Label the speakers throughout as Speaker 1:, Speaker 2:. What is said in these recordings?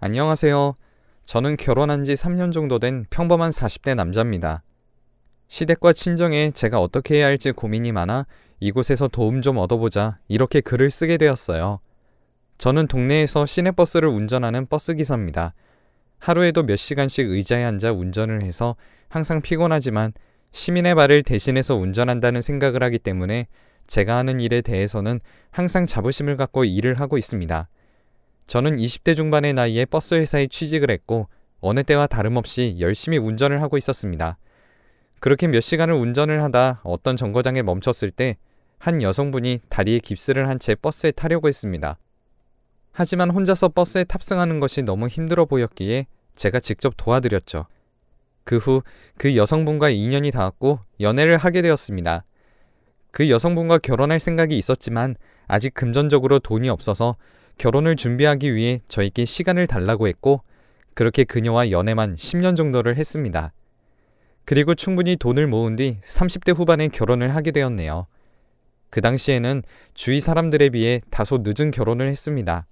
Speaker 1: 안녕하세요. 저는 결혼한 지 3년 정도 된 평범한 40대 남자입니다. 시댁과 친정에 제가 어떻게 해야 할지 고민이 많아 이곳에서 도움 좀 얻어보자 이렇게 글을 쓰게 되었어요. 저는 동네에서 시내버스를 운전하는 버스기사입니다. 하루에도 몇 시간씩 의자에 앉아 운전을 해서 항상 피곤하지만 시민의 발을 대신해서 운전한다는 생각을 하기 때문에 제가 하는 일에 대해서는 항상 자부심을 갖고 일을 하고 있습니다. 저는 20대 중반의 나이에 버스 회사에 취직을 했고 어느 때와 다름없이 열심히 운전을 하고 있었습니다. 그렇게 몇 시간을 운전을 하다 어떤 정거장에 멈췄을 때 한 여성분이 다리에 깁스를 한 채 버스에 타려고 했습니다. 하지만 혼자서 버스에 탑승하는 것이 너무 힘들어 보였기에 제가 직접 도와드렸죠. 그 후 그 여성분과 인연이 닿았고 연애를 하게 되었습니다. 그 여성분과 결혼할 생각이 있었지만 아직 금전적으로 돈이 없어서 결혼을 준비하기 위해 저에게 시간을 달라고 했고 그렇게 그녀와 연애만 10년 정도를 했습니다. 그리고 충분히 돈을 모은 뒤 30대 후반에 결혼을 하게 되었네요. 그 당시에는 주위 사람들에 비해 다소 늦은 결혼을 했습니다.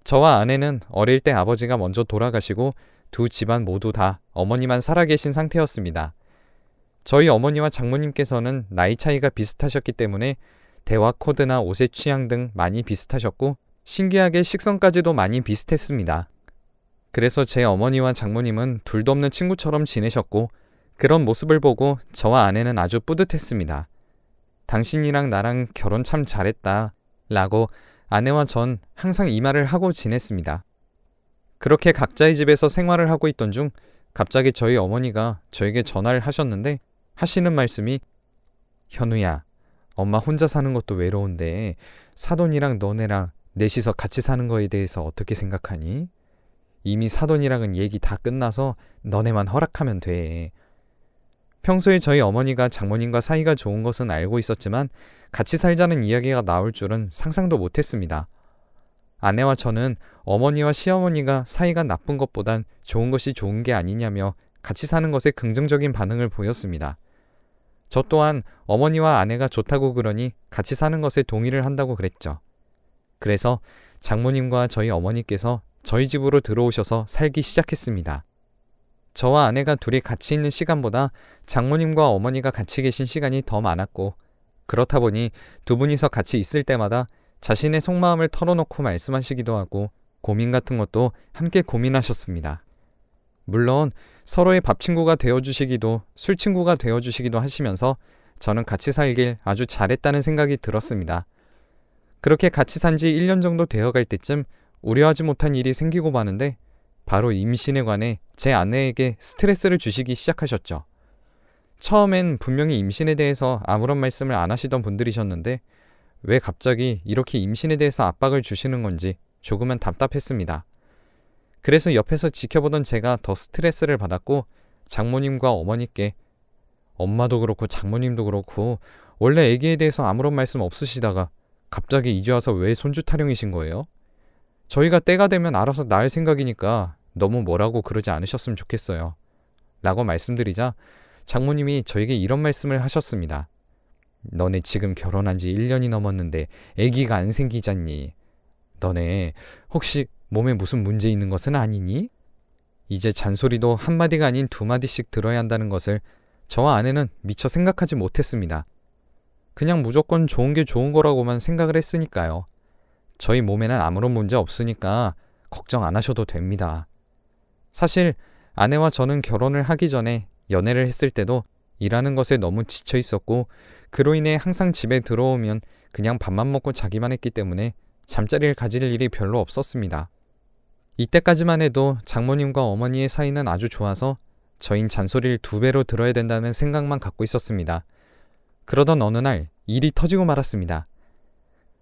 Speaker 1: 저와 아내는 어릴 때 아버지가 먼저 돌아가시고 두 집안 모두 다 어머니만 살아계신 상태였습니다. 저희 어머니와 장모님께서는 나이 차이가 비슷하셨기 때문에 대화 코드나 옷의 취향 등 많이 비슷하셨고 신기하게 식성까지도 많이 비슷했습니다. 그래서 제 어머니와 장모님은 둘도 없는 친구처럼 지내셨고 그런 모습을 보고 저와 아내는 아주 뿌듯했습니다. 당신이랑 나랑 결혼 참 잘했다 라고 아내와 전 항상 이 말을 하고 지냈습니다. 그렇게 각자의 집에서 생활을 하고 있던 중 갑자기 저희 어머니가 저에게 전화를 하셨는데 하시는 말씀이 현우야, 엄마 혼자 사는 것도 외로운데 사돈이랑 너네랑 넷이서 같이 사는 거에 대해서 어떻게 생각하니? 이미 사돈이랑은 얘기 다 끝나서 너네만 허락하면 돼. 평소에 저희 어머니가 장모님과 사이가 좋은 것은 알고 있었지만 같이 살자는 이야기가 나올 줄은 상상도 못했습니다. 아내와 저는 어머니와 시어머니가 사이가 나쁜 것보단 좋은 것이 좋은 게 아니냐며 같이 사는 것에 긍정적인 반응을 보였습니다. 저 또한 어머니와 아내가 좋다고 그러니 같이 사는 것에 동의를 한다고 그랬죠. 그래서 장모님과 저희 어머니께서 저희 집으로 들어오셔서 살기 시작했습니다. 저와 아내가 둘이 같이 있는 시간보다 장모님과 어머니가 같이 계신 시간이 더 많았고 그렇다 보니 두 분이서 같이 있을 때마다 자신의 속마음을 털어놓고 말씀하시기도 하고 고민 같은 것도 함께 고민하셨습니다. 물론 서로의 밥 친구가 되어주시기도 술 친구가 되어주시기도 하시면서 저는 같이 살길 아주 잘했다는 생각이 들었습니다. 그렇게 같이 산 지 1년 정도 되어갈 때쯤 우려하지 못한 일이 생기고 마는데 바로 임신에 관해 제 아내에게 스트레스를 주시기 시작하셨죠. 처음엔 분명히 임신에 대해서 아무런 말씀을 안 하시던 분들이셨는데 왜 갑자기 이렇게 임신에 대해서 압박을 주시는 건지 조금은 답답했습니다. 그래서 옆에서 지켜보던 제가 더 스트레스를 받았고 장모님과 어머니께 엄마도 그렇고 장모님도 그렇고 원래 아기에 대해서 아무런 말씀 없으시다가 갑자기 이제 와서 왜 손주 타령이신 거예요? 저희가 때가 되면 알아서 낳을 생각이니까 너무 뭐라고 그러지 않으셨으면 좋겠어요. 라고 말씀드리자 장모님이 저에게 이런 말씀을 하셨습니다. 너네 지금 결혼한 지 1년이 넘었는데 아기가 안 생기잖니. 너네 혹시 몸에 무슨 문제 있는 것은 아니니? 이제 잔소리도 한마디가 아닌 두 마디씩 들어야 한다는 것을 저와 아내는 미처 생각하지 못했습니다. 그냥 무조건 좋은 게 좋은 거라고만 생각을 했으니까요. 저희 몸에는 아무런 문제 없으니까 걱정 안 하셔도 됩니다. 사실 아내와 저는 결혼을 하기 전에 연애를 했을 때도 일하는 것에 너무 지쳐 있었고 그로 인해 항상 집에 들어오면 그냥 밥만 먹고 자기만 했기 때문에 잠자리를 가질 일이 별로 없었습니다. 이때까지만 해도 장모님과 어머니의 사이는 아주 좋아서 저흰 잔소리를 2배로 들어야 된다는 생각만 갖고 있었습니다. 그러던 어느 날 일이 터지고 말았습니다.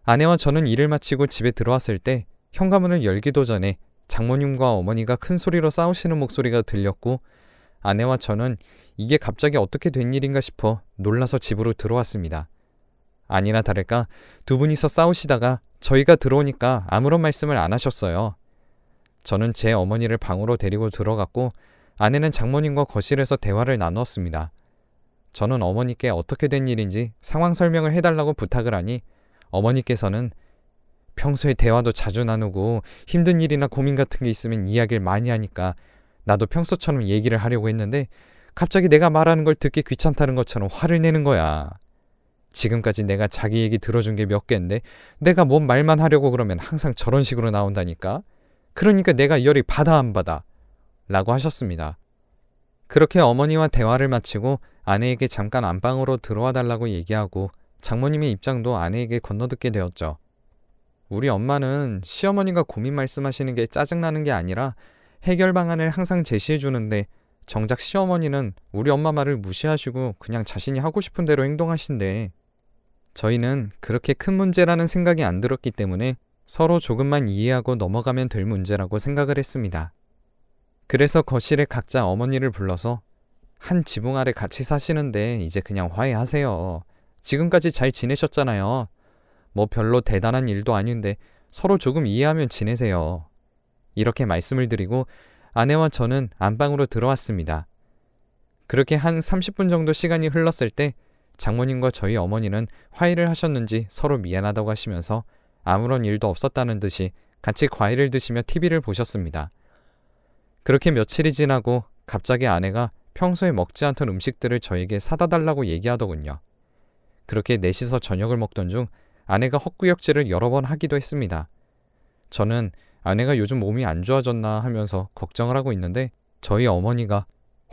Speaker 1: 아내와 저는 일을 마치고 집에 들어왔을 때 현관문을 열기도 전에 장모님과 어머니가 큰 소리로 싸우시는 목소리가 들렸고 아내와 저는 이게 갑자기 어떻게 된 일인가 싶어 놀라서 집으로 들어왔습니다. 아니나 다를까 두 분이서 싸우시다가 저희가 들어오니까 아무런 말씀을 안 하셨어요. 저는 제 어머니를 방으로 데리고 들어갔고 아내는 장모님과 거실에서 대화를 나누었습니다. 저는 어머니께 어떻게 된 일인지 상황 설명을 해달라고 부탁을 하니 어머니께서는 평소에 대화도 자주 나누고 힘든 일이나 고민 같은 게 있으면 이야기를 많이 하니까 나도 평소처럼 얘기를 하려고 했는데 갑자기 내가 말하는 걸 듣기 귀찮다는 것처럼 화를 내는 거야. 지금까지 내가 자기 얘기 들어준 게 몇 개인데 내가 뭔 말만 하려고 그러면 항상 저런 식으로 나온다니까. 그러니까 내가 이 열이 받아 안 받아? 라고 하셨습니다. 그렇게 어머니와 대화를 마치고 아내에게 잠깐 안방으로 들어와 달라고 얘기하고 장모님의 입장도 아내에게 건너듣게 되었죠. 우리 엄마는 시어머니가 고민 말씀하시는 게 짜증나는 게 아니라 해결 방안을 항상 제시해 주는데 정작 시어머니는 우리 엄마 말을 무시하시고 그냥 자신이 하고 싶은 대로 행동하신대. 저희는 그렇게 큰 문제라는 생각이 안 들었기 때문에 서로 조금만 이해하고 넘어가면 될 문제라고 생각을 했습니다. 그래서 거실에 각자 어머니를 불러서 한 지붕 아래 같이 사시는데 이제 그냥 화해하세요. 지금까지 잘 지내셨잖아요. 뭐 별로 대단한 일도 아닌데 서로 조금 이해하면 지내세요. 이렇게 말씀을 드리고 아내와 저는 안방으로 들어왔습니다. 그렇게 한 30분 정도 시간이 흘렀을 때 장모님과 저희 어머니는 화해를 하셨는지 서로 미안하다고 하시면서 아무런 일도 없었다는 듯이 같이 과일을 드시며 TV를 보셨습니다. 그렇게 며칠이 지나고 갑자기 아내가 평소에 먹지 않던 음식들을 저에게 사다 달라고 얘기하더군요. 그렇게 넷이서 저녁을 먹던 중 아내가 헛구역질을 여러 번 하기도 했습니다. 저는 아내가 요즘 몸이 안 좋아졌나 하면서 걱정을 하고 있는데 저희 어머니가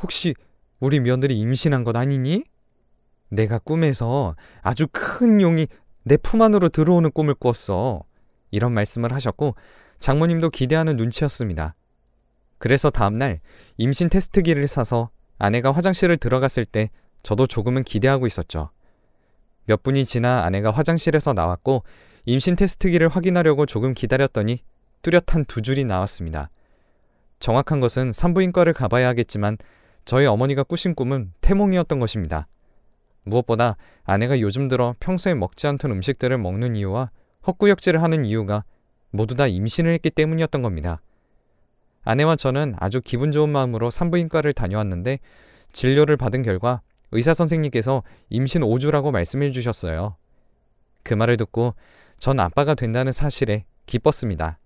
Speaker 1: 혹시 우리 며느리 임신한 것 아니니? 내가 꿈에서 아주 큰 용이 내 품 안으로 들어오는 꿈을 꿨어. 이런 말씀을 하셨고 장모님도 기대하는 눈치였습니다. 그래서 다음날 임신 테스트기를 사서 아내가 화장실을 들어갔을 때 저도 조금은 기대하고 있었죠. 몇 분이 지나 아내가 화장실에서 나왔고 임신 테스트기를 확인하려고 조금 기다렸더니 뚜렷한 2줄이 나왔습니다. 정확한 것은 산부인과를 가봐야 하겠지만 저희 어머니가 꾸신 꿈은 태몽이었던 것입니다. 무엇보다 아내가 요즘 들어 평소에 먹지 않던 음식들을 먹는 이유와 헛구역질을 하는 이유가 모두 다 임신을 했기 때문이었던 겁니다. 아내와 저는 아주 기분 좋은 마음으로 산부인과를 다녀왔는데 진료를 받은 결과 의사 선생님께서 임신 5주라고 말씀해 주셨어요. 그 말을 듣고 전 아빠가 된다는 사실에 기뻤습니다.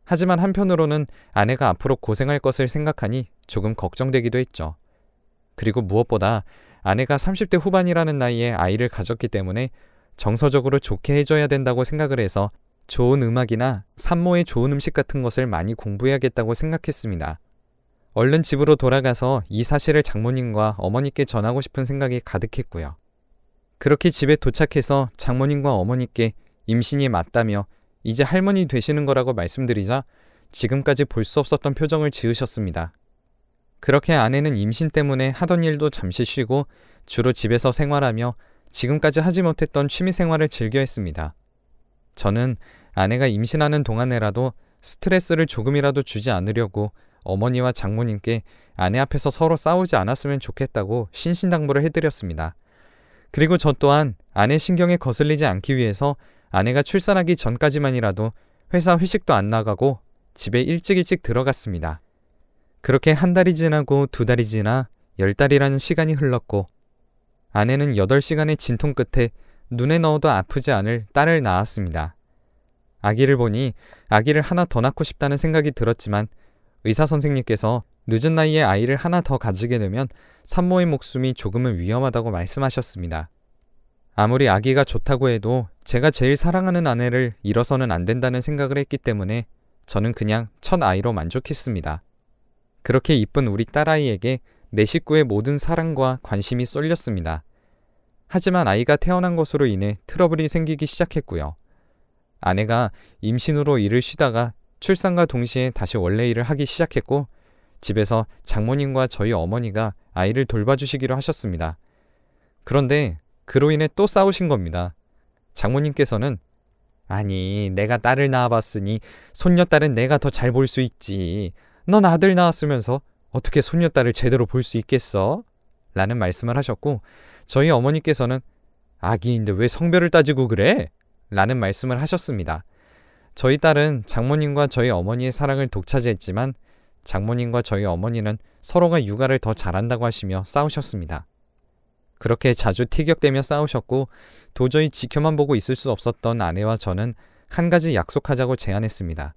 Speaker 1: 하지만 한편으로는 아내가 앞으로 고생할 것을 생각하니 조금 걱정되기도 했죠. 그리고 무엇보다 아내가 30대 후반이라는 나이에 아이를 가졌기 때문에 정서적으로 좋게 해줘야 된다고 생각을 해서 좋은 음악이나 산모의 좋은 음식 같은 것을 많이 공부해야겠다고 생각했습니다. 얼른 집으로 돌아가서 이 사실을 장모님과 어머니께 전하고 싶은 생각이 가득했고요. 그렇게 집에 도착해서 장모님과 어머니께 임신이 맞다며 이제 할머니 되시는 거라고 말씀드리자 지금까지 볼 수 없었던 표정을 지으셨습니다. 그렇게 아내는 임신 때문에 하던 일도 잠시 쉬고 주로 집에서 생활하며 지금까지 하지 못했던 취미생활을 즐겨 했습니다. 저는 아내가 임신하는 동안에라도 스트레스를 조금이라도 주지 않으려고 어머니와 장모님께 아내 앞에서 서로 싸우지 않았으면 좋겠다고 신신당부를 해드렸습니다. 그리고 저 또한 아내 신경에 거슬리지 않기 위해서 아내가 출산하기 전까지만이라도 회사 회식도 안 나가고 집에 일찍 들어갔습니다. 그렇게 한 달이 지나고 2달이 지나 10달이라는 시간이 흘렀고 아내는 8시간의 진통 끝에 눈에 넣어도 아프지 않을 딸을 낳았습니다. 아기를 보니 아기를 하나 더 낳고 싶다는 생각이 들었지만 의사 선생님께서 늦은 나이에 아이를 하나 더 가지게 되면 산모의 목숨이 조금은 위험하다고 말씀하셨습니다. 아무리 아기가 좋다고 해도 제가 제일 사랑하는 아내를 잃어서는 안 된다는 생각을 했기 때문에 저는 그냥 첫 아이로 만족했습니다. 그렇게 이쁜 우리 딸아이에게 내 식구의 모든 사랑과 관심이 쏠렸습니다. 하지만 아이가 태어난 것으로 인해 트러블이 생기기 시작했고요. 아내가 임신으로 일을 쉬다가 출산과 동시에 다시 원래 일을 하기 시작했고 집에서 장모님과 저희 어머니가 아이를 돌봐주시기로 하셨습니다. 그런데 그로 인해 또 싸우신 겁니다. 장모님께서는 아니 내가 딸을 낳아봤으니 손녀딸은 내가 더 잘 볼 수 있지. 넌 아들 낳았으면서 어떻게 손녀딸을 제대로 볼 수 있겠어? 라는 말씀을 하셨고 저희 어머니께서는 아기인데 왜 성별을 따지고 그래? 라는 말씀을 하셨습니다. 저희 딸은 장모님과 저희 어머니의 사랑을 독차지했지만 장모님과 저희 어머니는 서로가 육아를 더 잘한다고 하시며 싸우셨습니다. 그렇게 자주 티격대며 싸우셨고 도저히 지켜만 보고 있을 수 없었던 아내와 저는 한 가지 약속하자고 제안했습니다.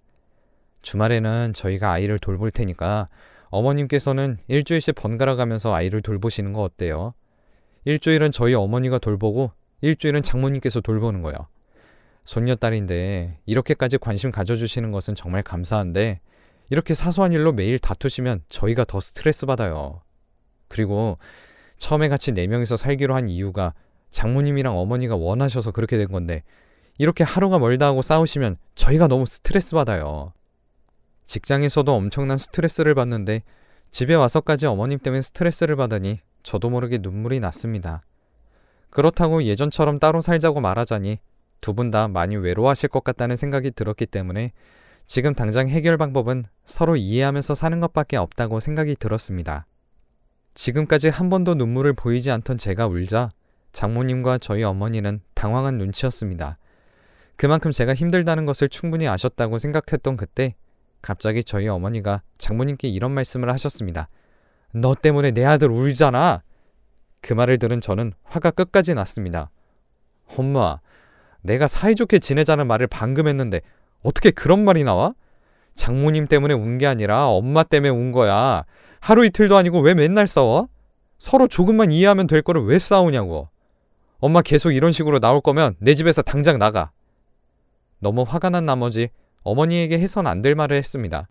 Speaker 1: 주말에는 저희가 아이를 돌볼 테니까 어머님께서는 일주일씩 번갈아 가면서 아이를 돌보시는 거 어때요? 일주일은 저희 어머니가 돌보고 일주일은 장모님께서 돌보는 거요. 손녀딸인데 이렇게까지 관심 가져주시는 것은 정말 감사한데 이렇게 사소한 일로 매일 다투시면 저희가 더 스트레스 받아요. 그리고 처음에 같이 4명이서 살기로 한 이유가 장모님이랑 어머니가 원하셔서 그렇게 된 건데 이렇게 하루가 멀다 하고 싸우시면 저희가 너무 스트레스 받아요. 직장에서도 엄청난 스트레스를 받는데 집에 와서까지 어머님 때문에 스트레스를 받으니 저도 모르게 눈물이 났습니다. 그렇다고 예전처럼 따로 살자고 말하자니 두 분 다 많이 외로워하실 것 같다는 생각이 들었기 때문에 지금 당장 해결 방법은 서로 이해하면서 사는 것밖에 없다고 생각이 들었습니다. 지금까지 한 번도 눈물을 보이지 않던 제가 울자 장모님과 저희 어머니는 당황한 눈치였습니다. 그만큼 제가 힘들다는 것을 충분히 아셨다고 생각했던 그때 갑자기 저희 어머니가 장모님께 이런 말씀을 하셨습니다. 너 때문에 내 아들 울잖아. 그 말을 들은 저는 화가 끝까지 났습니다. 엄마, 내가 사이좋게 지내자는 말을 방금 했는데 어떻게 그런 말이 나와? 장모님 때문에 운 게 아니라 엄마 때문에 운 거야. 하루 이틀도 아니고 왜 맨날 싸워? 서로 조금만 이해하면 될 거를 왜 싸우냐고. 엄마 계속 이런 식으로 나올 거면 내 집에서 당장 나가. 너무 화가 난 나머지 어머니에게 해선 안 될 말을 했습니다.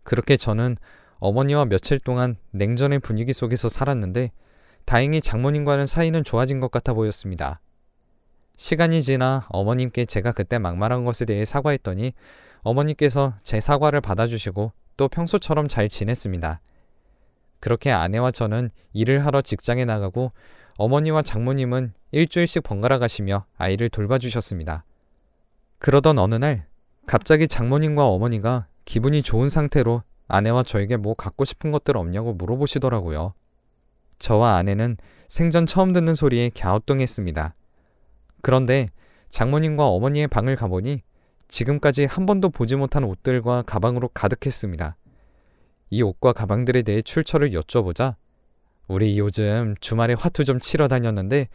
Speaker 1: 그렇게 저는 어머니와 며칠 동안 냉전의 분위기 속에서 살았는데 다행히 장모님과는 사이는 좋아진 것 같아 보였습니다. 시간이 지나 어머님께 제가 그때 막말한 것에 대해 사과했더니 어머니께서 제 사과를 받아주시고 또 평소처럼 잘 지냈습니다. 그렇게 아내와 저는 일을 하러 직장에 나가고 어머니와 장모님은 일주일씩 번갈아 가시며 아이를 돌봐주셨습니다. 그러던 어느 날 갑자기 장모님과 어머니가 기분이 좋은 상태로 아내와 저에게 뭐 갖고 싶은 것들 없냐고 물어보시더라고요. 저와 아내는 생전 처음 듣는 소리에 갸우뚱했습니다. 그런데 장모님과 어머니의 방을 가보니 지금까지 한 번도 보지 못한 옷들과 가방으로 가득했습니다. 이 옷과 가방들에 대해 출처를 여쭤보자 우리 요즘 주말에 화투 좀 치러 다녔는데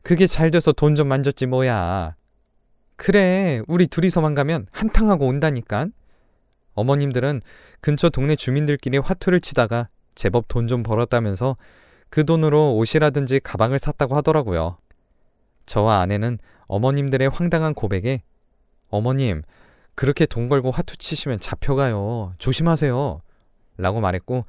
Speaker 1: 그게 잘 돼서 돈 좀 만졌지 뭐야. 그래, 우리 둘이서만 가면 한탕하고 온다니깐. 어머님들은 근처 동네 주민들끼리 화투를 치다가 제법 돈 좀 벌었다면서 그 돈으로 옷이라든지 가방을 샀다고 하더라고요. 저와 아내는 어머님들의 황당한 고백에 어머님, 그렇게 돈 벌고 화투 치시면 잡혀가요. 조심하세요. 라고 말했고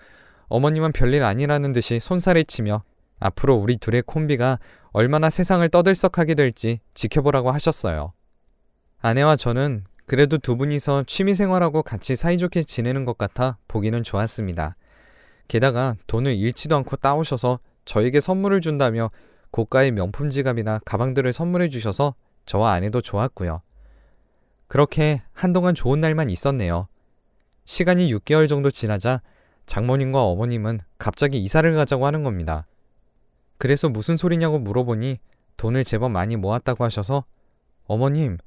Speaker 1: 어머님은 별일 아니라는 듯이 손살을 치며 앞으로 우리 둘의 콤비가 얼마나 세상을 떠들썩하게 될지 지켜보라고 하셨어요. 아내와 저는 그래도 두 분이서 취미생활하고 같이 사이좋게 지내는 것 같아 보기는 좋았습니다. 게다가 돈을 잃지도 않고 따오셔서 저에게 선물을 준다며 고가의 명품 지갑이나 가방들을 선물해 주셔서 저와 아내도 좋았고요. 그렇게 한동안 좋은 날만 있었네요. 시간이 6개월 정도 지나자 장모님과 어머님은 갑자기 이사를 가자고 하는 겁니다. 그래서 무슨 소리냐고 물어보니 돈을 제법 많이 모았다고 하셔서 어머님,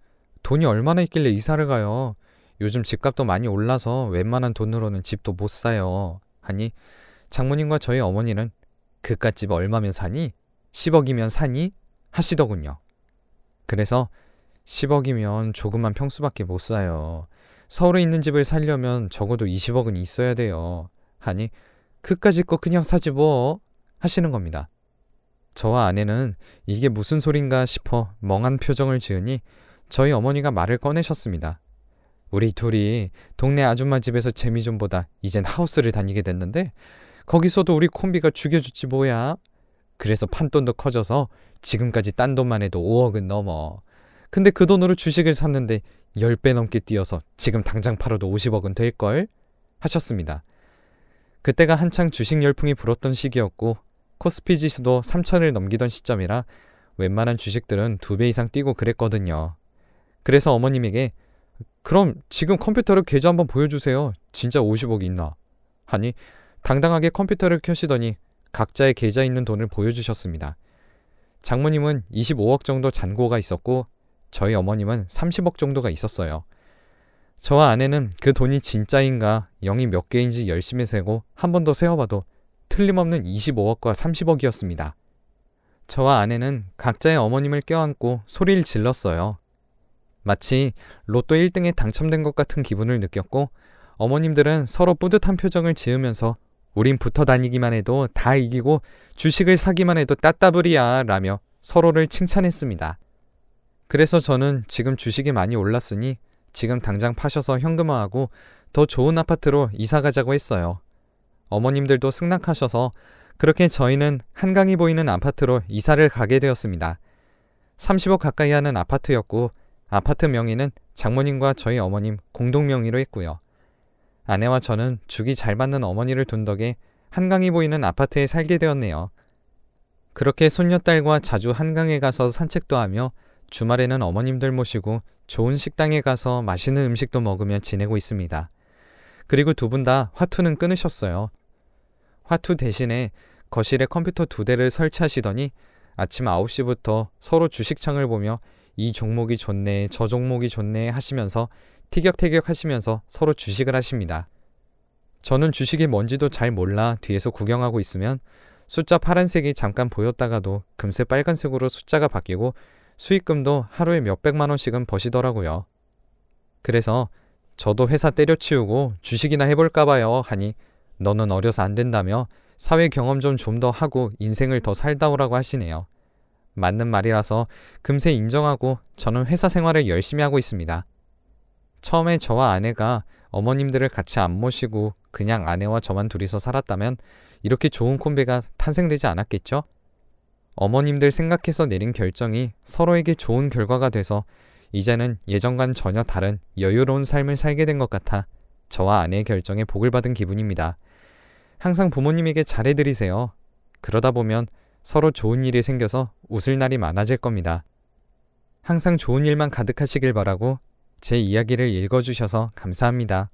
Speaker 1: 돈이 얼마나 있길래 이사를 가요? 요즘 집값도 많이 올라서 웬만한 돈으로는 집도 못 사요. 하니 장모님과 저희 어머니는 그깟 집 얼마면 사니? 10억이면 사니? 하시더군요. 그래서 10억이면 조그만 평수밖에 못 사요. 서울에 있는 집을 살려면 적어도 20억은 있어야 돼요. 하니 그까짓 거 그냥 사지 뭐 하시는 겁니다. 저와 아내는 이게 무슨 소린가 싶어 멍한 표정을 지으니 저희 어머니가 말을 꺼내셨습니다. 우리 둘이 동네 아줌마 집에서 재미 좀 보다 이젠 하우스를 다니게 됐는데 거기서도 우리 콤비가 죽여줬지 뭐야. 그래서 판돈도 커져서 지금까지 딴 돈만 해도 5억은 넘어. 근데 그 돈으로 주식을 샀는데 10배 넘게 뛰어서 지금 당장 팔아도 50억은 될걸? 하셨습니다. 그때가 한창 주식 열풍이 불었던 시기였고 코스피 지수도 3,000을 넘기던 시점이라 웬만한 주식들은 2배 이상 뛰고 그랬거든요. 그래서 어머님에게 그럼 지금 컴퓨터를 계좌 한번 보여주세요. 진짜 50억 있나? 하니 당당하게 컴퓨터를 켜시더니 각자의 계좌에 있는 돈을 보여주셨습니다. 장모님은 25억 정도 잔고가 있었고 저희 어머님은 30억 정도가 있었어요. 저와 아내는 그 돈이 진짜인가 0이 몇 개인지 열심히 세고 한 번 더 세어봐도 틀림없는 25억과 30억이었습니다. 저와 아내는 각자의 어머님을 껴안고 소리를 질렀어요. 마치 로또 1등에 당첨된 것 같은 기분을 느꼈고 어머님들은 서로 뿌듯한 표정을 지으면서 우린 붙어 다니기만 해도 다 이기고 주식을 사기만 해도 따따블이야 라며 서로를 칭찬했습니다. 그래서 저는 지금 주식이 많이 올랐으니 지금 당장 파셔서 현금화하고 더 좋은 아파트로 이사 가자고 했어요. 어머님들도 승낙하셔서 그렇게 저희는 한강이 보이는 아파트로 이사를 가게 되었습니다. 30억 가까이 하는 아파트였고 아파트 명의는 장모님과 저희 어머님 공동 명의로 했고요. 아내와 저는 죽이 잘 맞는 어머니를 둔 덕에 한강이 보이는 아파트에 살게 되었네요. 그렇게 손녀딸과 자주 한강에 가서 산책도 하며 주말에는 어머님들 모시고 좋은 식당에 가서 맛있는 음식도 먹으며 지내고 있습니다. 그리고 두 분 다 화투는 끊으셨어요. 화투 대신에 거실에 컴퓨터 2대를 설치하시더니 아침 9시부터 서로 주식창을 보며 이 종목이 좋네, 저 종목이 좋네 하시면서 티격태격 하시면서 서로 주식을 하십니다. 저는 주식이 뭔지도 잘 몰라 뒤에서 구경하고 있으면 숫자 파란색이 잠깐 보였다가도 금세 빨간색으로 숫자가 바뀌고 수익금도 하루에 몇백만 원씩은 버시더라고요. 그래서 저도 회사 때려치우고 주식이나 해볼까 봐요 하니 너는 어려서 안 된다며 사회 경험 좀 더 하고 인생을 더 살다 오라고 하시네요. 맞는 말이라서 금세 인정하고 저는 회사 생활을 열심히 하고 있습니다. 처음에 저와 아내가 어머님들을 같이 안 모시고 그냥 아내와 저만 둘이서 살았다면 이렇게 좋은 콤비가 탄생되지 않았겠죠? 어머님들 생각해서 내린 결정이 서로에게 좋은 결과가 돼서 이제는 예전과는 전혀 다른 여유로운 삶을 살게 된 것 같아 저와 아내의 결정에 복을 받은 기분입니다. 항상 부모님에게 잘해드리세요. 그러다 보면 서로 좋은 일이 생겨서 웃을 날이 많아질 겁니다. 항상 좋은 일만 가득하시길 바라고 제 이야기를 읽어주셔서 감사합니다.